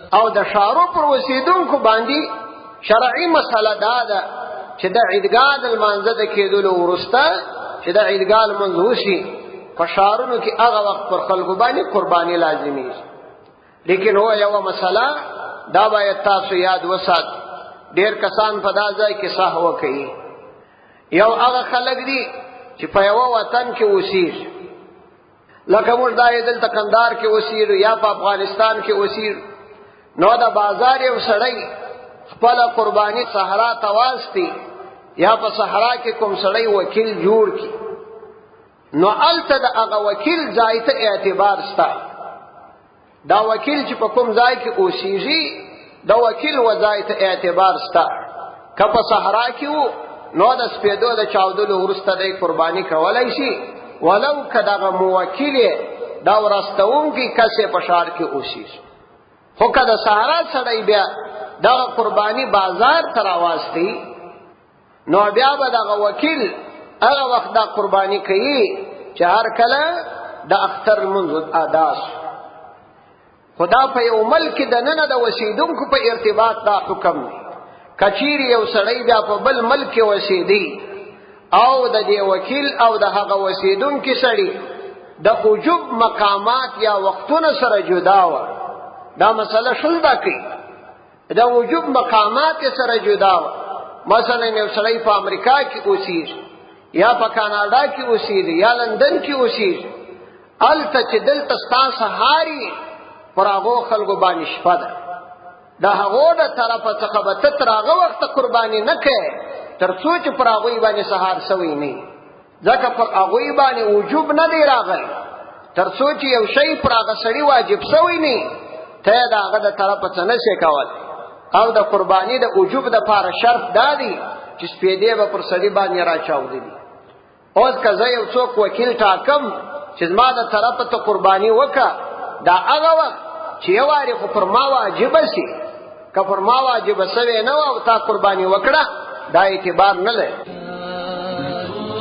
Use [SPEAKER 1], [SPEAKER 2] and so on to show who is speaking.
[SPEAKER 1] او د شارو پر اوسیدونکو باندې شرعي مسله دا ده چې د عیدګاه د لمانځه د کېدلو وروسته چې د عیدګاه لمونځ وشي په شارونو کې هغه وخت پر خلکو باندې قرباني لازمي لیکن هو یو مسله دا باید تاسو یاد وسات ډیر کسان په دا ځای کې سهو کوي یو هغه خلک دي چې په یو وطن کې اوسېږي لکه موږ دا دلته کندهار کې اوسېږو یا په افغانستان کې اوسېږو نو دا بازار یو سړی خپل قرباني صحرا تواستی یا په صحرا کې کوم سړی وکیل جوړ کی نو الته دا هغه وکیل ځای ته اعتبار ستا دا وکیل چې په کوم ځای کې اوسېږي دا وکیل وځای ته اعتبار ستا که په صحرا کې وو نو د سپېدو د چاودلو وروسته د قرباني کولای شي ولو که دغه موکیل دا ورستونکي کسې په ښار کې اوسېږي خو که د صحرا سړی بیا دغه قرباني بازار ته راواستی نو بیا به دغه وکیل هغه وخت دا قرباني کوي چې هر کله د اختر لمونځ ادا شي خدا په یو ملک د نن د وسیدونکو په ارتباط دا حکم دی کچیر یو سړی بیا په بل ملک کې وسیدي او د دې وکیل او د هغه وسیدونکو سړی د وجوب مقامات یا وختونه سره جدا و دا مسله شول دا کوي د وجوب مقامات سره جدا و مثلا یو سړی په امریکا کې اوسېږي یا په کاناډا کې اوسېږي یا لندن کې اوسېږي الته چې دلته ستاسو هاري پر هغه خلکو باندې شپه ده د هغه د طرفه څخه به تر هغه وخت قرباني نه کوي تر څو چې پر هغه باندې سهار سوی نه ځکه پر هغه باندې وجوب نه دی راغلی تر څو چې یو شی پر هغه سړی واجب سوی نه ته دا هغه د طرفه څخه نشي کول او د قرباني د وجوب د لپاره شرط دادی چې سپېدې به پر سړی باندې راچاودي اوس کله یو څوک وکیل ټاکم چې ما د طرفه ته قرباني وکړه دا هغه وخت چې یو واری خو پر ما واجب شي که پر ما واجب سوی نه او تا قرباني وکړه دا اعتبار نه لري